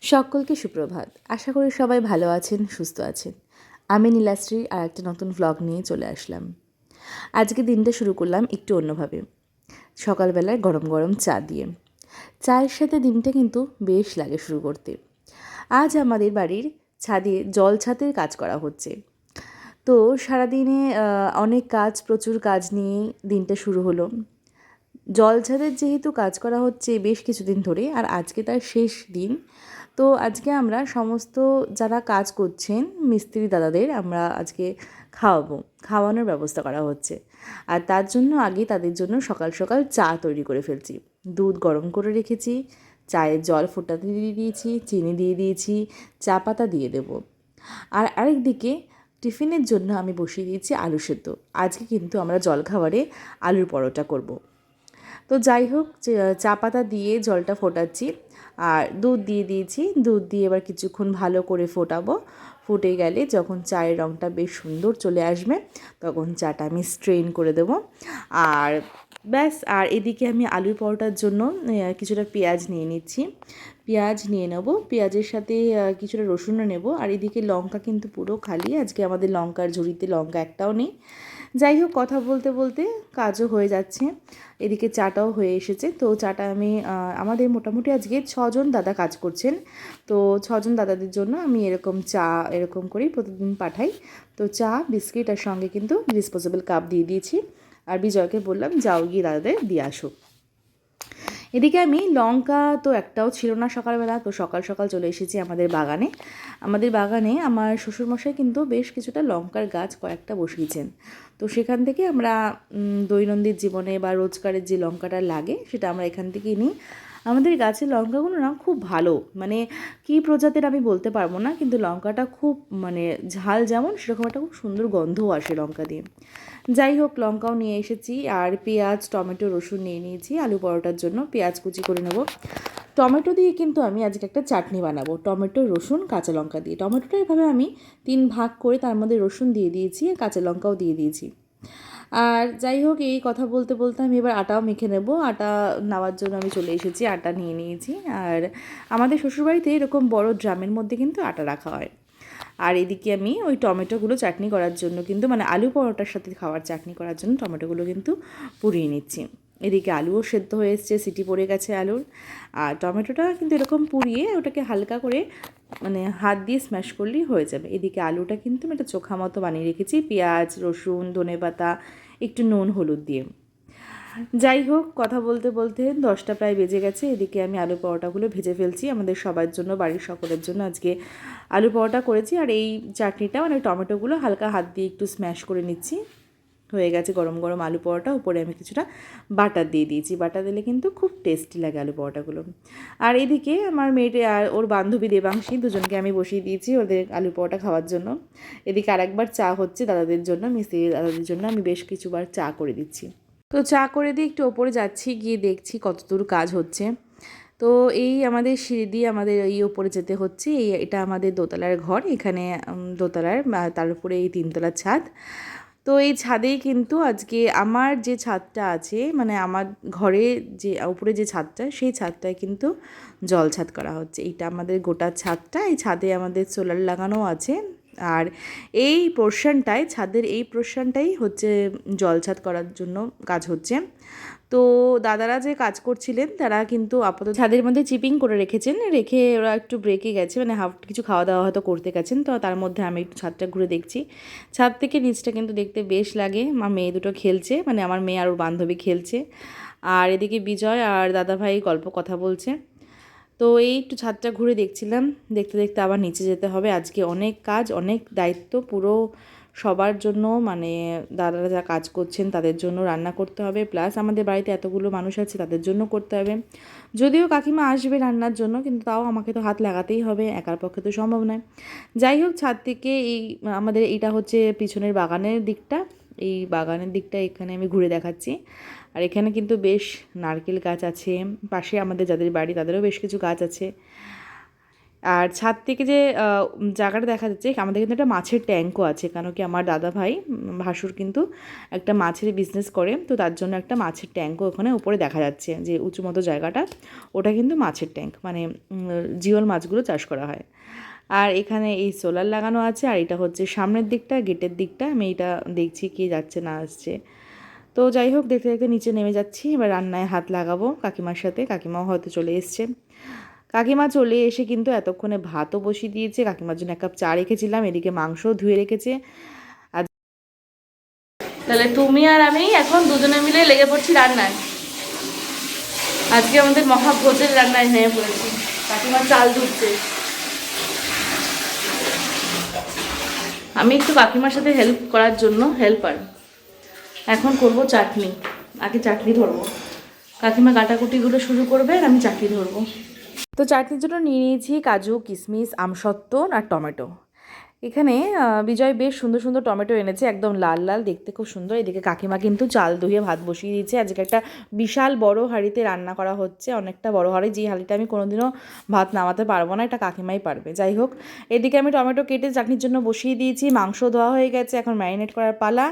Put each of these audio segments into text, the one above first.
সকলকে সুপ্রভাত। আশা করি সবাই ভালো আছেন, সুস্থ আছেন। আমি নীলাশ্রী আর একটা নতুন ভ্লগ নিয়ে চলে আসলাম। আজকে দিনটা শুরু করলাম একটু অন্যভাবে। সকালবেলায় গরম গরম চা দিয়ে। চায়ের সাথে দিনটা কিন্তু বেশ লাগে শুরু করতে। আজ আমাদের বাড়ির ছাদে জল ছাদের কাজ করা হচ্ছে। তো সারাদিনে অনেক কাজ, প্রচুর কাজ নিয়েই দিনটা শুরু হলো। জল ছাদের যেহেতু কাজ করা হচ্ছে বেশ কিছুদিন ধরে, আর আজকে তার শেষ দিন। তো আজকে আমরা সমস্ত যারা কাজ করছেন মিস্ত্রি দাদাদের আমরা আজকে খাওয়ানোর ব্যবস্থা করা হচ্ছে। আর তার জন্য আগে তাদের জন্য সকাল সকাল চা তৈরি করে ফেলছি। দুধ গরম করে রেখেছি, চায়ের জল ফোটাতে দিয়ে দিয়েছি, চিনি দিয়ে দিয়েছি, চা পাতা দিয়ে দেব। আর আরেকদিকে টিফিনের জন্য আমি বসিয়ে দিয়েছি আলু সেদ্ধ। আজকে কিন্তু আমরা জলখাবারে আলুর পরোটা করব। তো যাই হোক, চা পাতা দিয়ে জলটা ফোটাচ্ছি আর দুধ দিয়ে দিয়েছি। দুধ দিয়ে এবার কিছুক্ষণ ভালো করে ফোটাবো। ফুটে গেলে যখন চায়ের রঙটা বেশ সুন্দর চলে আসবে তখন চাটা আমি স্ট্রেন করে দেবো। আর ব্যাস। আর এদিকে আমি আলুর পরোটার জন্য কিছুটা পেঁয়াজ নিয়ে নিচ্ছি। পেঁয়াজ নিয়ে নেব, পেঁয়াজের সাথে কিছুটা রসুনও নেব। আর এদিকে লঙ্কা কিন্তু পুরো খালি, আজকে আমাদের লঙ্কার ঝুড়িতে লঙ্কা একটাও নেই। যাই হোক, কথা বলতে বলতে কাজও হয়ে যাচ্ছে। এদিকে চাটাও হয়ে এসেছে। তো চাটা আমি আমাদের মোটামুটি আজকে 6জন দাদা কাজ করছেন। তো 6জন দাদাদের জন্য আমি এরকম চা এরকম করেই প্রতিদিন পাঠাই। তো চা, বিস্কিট আর সঙ্গে কিন্তু ডিসপোজেবল কাপ দিয়ে দিয়েছি। আর বিজয়কে বললাম যাও গিয়ে দাদাদের দিয়ে আসো। এদিকে আমি লঙ্কা তো একটাও ছিল না সকালবেলা, তো সকাল সকাল চলে এসেছি আমাদের বাগানে। আমার শ্বশুরমশাই কিন্তু বেশ কিছুটা লঙ্কার গাছ কয়েকটা বসিয়েছেন। তো সেখান থেকে আমরা দৈনন্দিন জীবনে বা রোজগারের যে লঙ্কাটা লাগে সেটা আমরা এখান থেকেই নিই। আমাদের গাছের লঙ্কাগুলো না খুব ভালো, মানে কী প্রজাতির আমি বলতে পারবো না, কিন্তু লঙ্কাটা খুব মানে ঝাল যেমন সেরকম একটা খুব সুন্দর গন্ধও আসে লঙ্কা দিয়ে। যাই হোক, লঙ্কাও নিয়ে এসেছি আর পেঁয়াজ, টমেটো, রসুন নিয়ে নিয়েছি আলু পরোটার জন্য। পেঁয়াজ কুচি করে নেব। টমেটো দিয়ে কিন্তু আমি আজকে একটা চাটনি বানাবো, টমেটো, রসুন, কাঁচা লঙ্কা দিয়ে। টমেটোটা এভাবে আমি 3 ভাগ করে তার মধ্যে রসুন দিয়ে দিয়েছি আর কাঁচা লঙ্কাও দিয়ে দিয়েছি। আর যাই হোক, এই কথা বলতে বলতে আমি এবার আটাও মেখে নেব। আটা নেওয়ার জন্য আমি চলে এসেছি, আটা নিয়ে নিয়েছি। আর আমাদের শ্বশুরবাড়িতে এরকম বড় ড্রামের মধ্যে কিন্তু আটা রাখা হয়। আর এদিকে আমি ওই টমেটোগুলো চাটনি করার জন্য কিন্তু মানে আলু পরোটার সাথে খাওয়ার চাটনি করার জন্য টমেটোগুলো কিন্তু পুড়িয়ে নিচ্ছি। এদিকে আলুও সেদ্ধ হয়ে এসছে, সিটি পড়ে গেছে আলুর। আর টমেটোটা কিন্তু এরকম পুড়িয়ে ওটাকে হালকা করে মানে হাত দিয়ে স্ম্যাশ করলেই হয়ে যাবে। এদিকে আলুটা কিন্তু আমি একটা চোখা মতো বানিয়ে রেখেছি, পেঁয়াজ, রসুন, ধনেপাতা, একটু নুন, হলুদ দিয়ে। যাই হোক, কথা বলতে বলতে 10টা প্রায় বেজে গেছে। এদিকে আমি আলু পরোটাগুলো ভেজে ফেলছি আমাদের সবার জন্য, বাড়ির সকলের জন্য আজকে আলু পরোটা করেছি। আর এই চাটনিটা মানে টমেটোগুলো হালকা হাত দিয়ে একটু স্ম্যাশ করে নিচ্ছি। হয়ে গেছে গরম গরম আলু পরোটা। উপরে আমি কিছুটা বাটার দিয়ে দিয়েছি, বাটার দিলে কিন্তু খুব টেস্টি লাগে আলু পরোটাগুলো। আর এদিকে আমার মেয়েটা আর ওর বান্ধবী দেবাংশী দুজনকে আমি বসিয়ে দিয়েছি ওদের আলু পরোটা খাওয়ার জন্য। এদিকে আরেকবার চা হচ্ছে দাদাদের জন্য, মিস্ত্রি দাদাদের জন্য আমি বেশ কিছুবার চা করে দিচ্ছি। তো চা করে দিয়ে একটু ওপরে যাচ্ছি, গিয়ে দেখছি কতদূর কাজ হচ্ছে। তো এই আমাদের সিঁড়ি দিয়ে আমাদের এই ওপরে যেতে হচ্ছে। এটা আমাদের দোতলার ঘর, এখানে দোতলার, তার উপরে এই 3তলার ছাদ। তো এই ছাদেই কিন্তু আজকে আমার যে ছাদটা আছে, মানে আমার ঘরে যে উপরে যে ছাদটা, সেই ছাদটায় কিন্তু জল ছাদ করা হচ্ছে। এইটা আমাদের গোটা ছাদটা, এই ছাদে আমাদের সোলার লাগানো আছে। আর এই পোর্শনটায়, ছাদের এই পোর্শনটাই হচ্ছে জল ছাদ করার জন্য কাজ হচ্ছে। তো দাদারা যে কাজ করছিলেন তারা কিন্তু আপাতত ছাদের মধ্যে চিপিং করে রেখেছেন, রেখে ওরা একটু ব্রেকে গেছে, মানে কিছু খাওয়া দাওয়া হয়তো করতে গেছেন। তো তার মধ্যে আমি একটু ছাদটা ঘুরে দেখছি। ছাদ থেকে নিচটা কিন্তু দেখতে বেশ লাগে। আমার মেয়ে দুটো খেলছে, মানে আমার মেয়ে আর ওর বান্ধবী খেলছে। আর এদিকে বিজয় আর দাদাভাই গল্প কথা বলছে। তো এই একটু ছাদটা ঘুরে দেখছিলাম। দেখতে দেখতে আবার নিচে যেতে হবে। আজকে অনেক কাজ, অনেক দায়িত্ব পুরো সবার জন্য, মানে দাদারা যা কাজ করছেন তাদের জন্য রান্না করতে হবে, প্লাস আমাদের বাড়িতে এতগুলো মানুষ আছে তাদের জন্য করতে হবে। যদিও কাকিমা আসবে রান্নার জন্য, কিন্তু তাও আমাকে তো হাত লাগাতেই হবে, একার পক্ষে তো সম্ভব নয়। যাই হোক, ছাদ থেকে আমাদের এটা হচ্ছে পিছনের বাগানের দিকটা। এই বাগানের দিকটা এখানে আমি ঘুরে দেখাচ্ছি। আর এখানে কিন্তু বেশ নারকেল গাছ আছে, পাশে আমাদের যাদের বাড়ি তাদেরও বেশ কিছু গাছ আছে। আর ছাদ থেকে যে জায়গাটা দেখা যাচ্ছে আমাদের কিন্তু একটা মাছের ট্যাঙ্কও আছে, কেন কি আমার দাদা ভাই ভাসুর কিন্তু একটা মাছের বিজনেস করে, তো তার জন্য একটা মাছের ট্যাঙ্কও ওখানে উপরে দেখা যাচ্ছে, যে উঁচু মতো জায়গাটা ওটা কিন্তু মাছের ট্যাঙ্ক, মানে জিওল মাছগুলো চাষ করা হয়। আর এখানে এই সোলার লাগানো আছে, আর এটা হচ্ছে সামনের দিকটা, গেটের দিকটা। আমি এটা দেখছি কি যাচ্ছে না আসছে। তো যাই হোক, দেখতে দেখতে নিচে নেমে যাচ্ছি, এবার রান্নায় হাত লাগাবো কাকিমার সাথে। কাকিমাও হয়তো চলে এসছে। কাকিমা চলে এসে কিন্তু এতক্ষণে ভাতও বসিয়ে দিয়েছে, কাকিমার জন্য 1 কাপ চা রেখেছিলাম, এদিকে মাংসও ধুয়ে রেখেছে। আর তাহলে তুমি আর আমি এখন দুজনে মিলে লেগে পড়ছি রান্নায়। আজকে আমাদের মহাভোজের রান্নায় হয়ে পড়েছি। কাকিমা চাল ধুচ্ছে, আমি একটু কাকিমার সাথে হেল্প করার জন্য হেল্পার। এখন করব চাটনি, আগে চাটনি ধরবো। কাকিমা কাটাকুটিগুলো শুরু করবে আর আমি চাটনি ধরবো। তো চাটনির জন্য নিয়ে নিয়েছি কাজু, কিশমিশ, আমসত্ত্ব আর টমেটো। এখানে বিজয় বেশ সুন্দর সুন্দর টমেটো এনেছে, একদম লাল লাল, দেখতে খুব সুন্দর। এদিকে কাকিমা কিন্তু চাল ধুয়ে ভাত বসিয়ে দিয়েছে। আজকে একটা বিশাল বড় হাঁড়িতে রান্না করা হচ্ছে, অনেকটা বড় হাঁড়ি, যে হাঁড়িটা আমি কোনোদিনও ভাত নামাতে পারবো না, এটা কাকিমাই পারবে। যাই হোক, এদিকে আমি টমেটো কেটে চাটনির জন্য বসিয়ে দিয়েছি, মাংস ধোয়া হয়ে গেছে, এখন ম্যারিনেট করার পালা।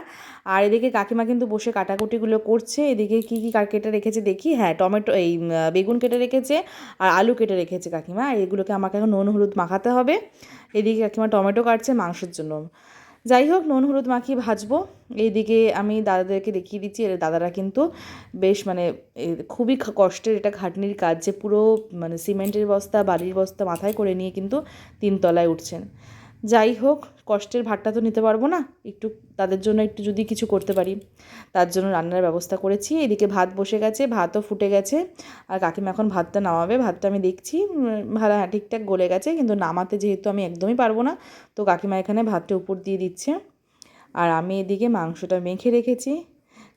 আর এদিকে কাকিমা কিন্তু বসে কাটাকুটিগুলো করছে। এদিকে কী কী কেটে রেখেছে দেখি। হ্যাঁ, টমেটো, এই বেগুন কেটে রেখেছে আর আলু কেটে রেখেছে কাকিমা। এগুলোকে আমাকে এখন নুন হলুদ মাখাতে হবে। এদিকে কাকিমা টমেটো কাটছে মাংসের জন্য। যাই হোক, নুন হলুদ মাখিয়ে ভাজবো। এইদিকে আমি দাদাদেরকে দেখিয়ে দিচ্ছি, এর দাদারা কিন্তু বেশ মানে খুবই কষ্টের, এটা খাটনির কাজ, যে পুরো মানে সিমেন্টের বস্তা, বালির বস্তা মাথায় করে নিয়ে কিন্তু 3 তলায় উঠছেন। যাই হোক, কষ্টের ভারটা তো নিতে পারবো না, একটু তাদের জন্য একটু যদি কিছু করতে পারি, তার জন্য রান্নার ব্যবস্থা করেছি। এদিকে ভাত বসে গেছে, ভাতও ফুটে গেছে, আর কাকিমা এখন ভাতটা নামাবে। ভাতটা আমি দেখছি ভালো, হ্যাঁ ঠিকঠাক গলে গেছে, কিন্তু নামাতে যেহেতু আমি একদমই পারবো না, তো কাকিমা এখানে ভাতটা উপর দিয়ে দিচ্ছে। আর আমি এদিকে মাংসটা মেখে রেখেছি,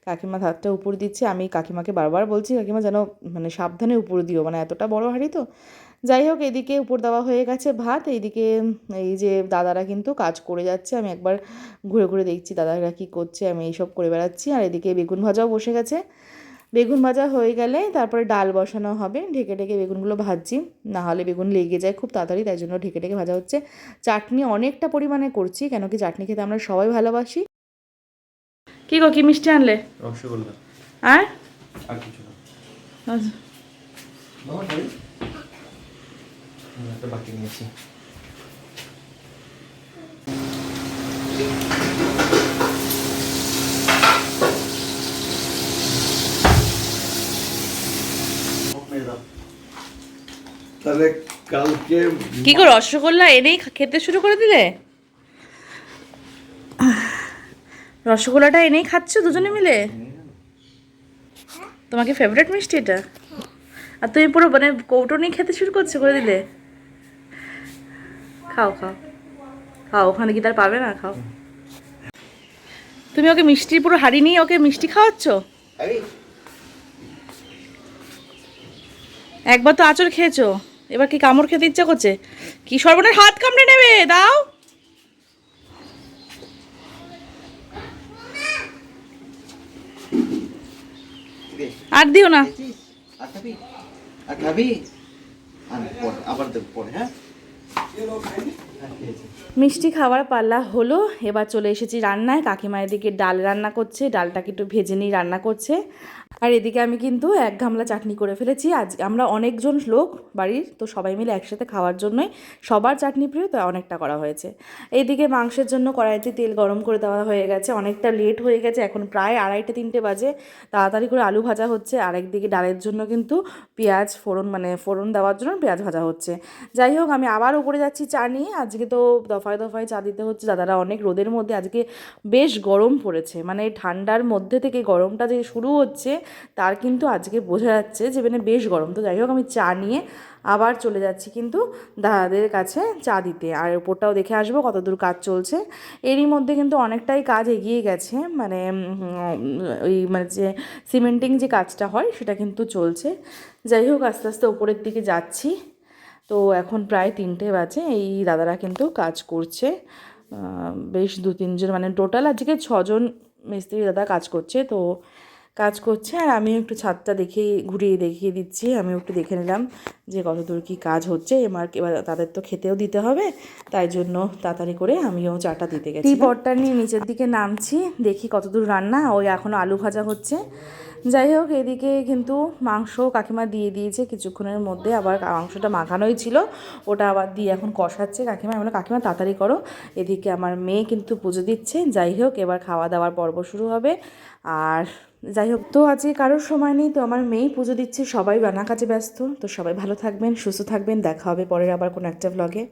কাকিমা ভাতটা উপর দিচ্ছে। আমি কাকিমাকে বারবার বলছি, কাকিমা যেন মানে সাবধানে উপর দিও, মানে এতটা বড় হাঁড়ি তো। যাই হোক, এদিকে উপর দেওয়া হয়ে গেছে ভাত। এইদিকে এই যে দাদারা কিন্তু কাজ করে যাচ্ছে, আমি একবার ঘুরে ঘুরে দেখছি দাদারা কী করছে, আমি এইসব করে বেড়াচ্ছি। আর এদিকে বেগুন ভাজাও বসে গেছে। বেগুন ভাজা হয়ে গেলে তারপরে ডাল বসানো হবে, ঢেকে ঢেকে বেগুনগুলো ভাজছি, না হলে বেগুন লেগে যায় খুব তাড়াতাড়ি, তাই জন্য ঢেকে ঢেকে ভাজা হচ্ছে। চাটনি অনেকটা পরিমাণে করছি, কেন কি চাটনি খেতে আমরা সবাই ভালোবাসি। কি গো, কি মিষ্টি আনলে? রসগোল্লা। আর আর কিছু না। আচ্ছা। বাবা খাই। একটা বাকি নিয়েছি। তাহলে কালকে কি গো, রসগোল্লা এনেই খেতে শুরু করে দিলে? রসগোল্লাটা এনেই খাচ্ছ দুজনে মিলে? তোমাকে ফেভারিট মিষ্টি এটা? আর তুমি পুরো মানে কৌটো নিয়ে খেতে শুরু করছো করে দিলে? খাও খাও খাও, ওখানে কি তার পাবে না? খাও। তুমি ওকে মিষ্টি পুরো হাড়ি নিয়ে ওকে মিষ্টি খাওয়াচ্ছ? একবার তো আঁচড় খেয়েছো, এবার কি কামড় খেতে ইচ্ছা করছে? কি সর্বনাশ, হাত কামড়ে নেবে, দাও। আর দিও না। আবার দেব পরে, হ্যাঁ। মিষ্টি খাওয়ার পাল্লা হলো, এবার চলে এসেছি রান্নায়। কাকিমা এদিকে ডাল রান্না করছে, ডালটাকে একটু ভেজে নিয়ে রান্না করছে। আর এদিকে আমি কিন্তু 1 গামলা চাটনি করে ফেলেছি। আজ আমরা অনেকজন লোক বাড়ির, তো সবাই মিলে একসাথে খাওয়ার জন্যই সবার চাটনি প্রিয়, তো অনেকটা করা হয়েছে। এইদিকে মাংসের জন্য কড়াইতে তেল গরম করে দেওয়া হয়ে গেছে, অনেকটা লেট হয়ে গেছে, এখন প্রায় 2:30-3টে বাজে। তাড়াতাড়ি করে আলু ভাজা হচ্ছে, আর একদিকে ডালের জন্য কিন্তু পেঁয়াজ ফোড়ন, মানে ফোড়ন দেওয়ার জন্য পেঁয়াজ ভাজা হচ্ছে। যাই হোক, আমি আবার উপরে যাচ্ছি চা নিয়ে। আজকে তো দফায় দফায় চা দিতে হচ্ছে, দাদারা অনেক রোদের মধ্যে, আজকে বেশ গরম পড়েছে, মানে ঠান্ডার মধ্যে থেকে গরমটা যে শুরু হচ্ছে তার কিন্তু আজকে বোঝা যাচ্ছে যে মানে বেশ গরম। তো যাই হোক, আমি চা নিয়ে আবার চলে যাচ্ছি কিন্তু দাদাদের কাছে চা দিতে, আর ওপরটাও দেখে আসবো কতদূর কাজ চলছে। এরই মধ্যে কিন্তু অনেকটাই কাজ এগিয়ে গেছে, মানে ওই মানে যে সিমেন্টিং যে কাজটা হয় সেটা কিন্তু চলছে। যাই হোক, আস্তে আস্তে ওপরের দিকে যাচ্ছি। তো এখন প্রায় 3টে বাজে, এই দাদারা কিন্তু কাজ করছে, বেশ 2-3 জন, মানে টোটাল আজকে 6 জন মিস্ত্রি দাদা কাজ করছে। তো কাজ করছে, আর আমিও একটু ছাদটা ঘুরিয়ে দেখিয়ে দিচ্ছি। আমিও একটু দেখে নিলাম যে কতদূর কী কাজ হচ্ছে। এবার তাদের তো খেতেও দিতে হবে, তাই জন্য তাড়াতাড়ি করে আমিও চাটা দিতে গেছি। পটটা নিয়ে নিচের দিকে নামছি, দেখি কতদূর রান্না। ওই এখনও আলু ভাজা হচ্ছে। যাই হোক, এদিকে কিন্তু মাংস কাকিমা দিয়ে দিয়েছে কিছুক্ষণের মধ্যে। আবার মাংসটা মাখানোই ছিল, ওটা আবার দিয়ে এখন কষাচ্ছে কাকিমা। আমি বললাম কাকিমা তাড়াতাড়ি করো। এদিকে আমার মেয়ে কিন্তু পুজো দিচ্ছে। যাই হোক, এবার খাওয়া দাওয়ার পর্ব শুরু হবে। আর যাই হোক, তো আজকে কারোর সময় নেই, তো আমার মেয়েই পুজো দিচ্ছে। সবাই রান্না কাজে ব্যস্ত। তো সবাই ভালো থাকবেন, সুস্থ থাকবেন। দেখা হবে পরের আবার কোনো একটা ব্লগে।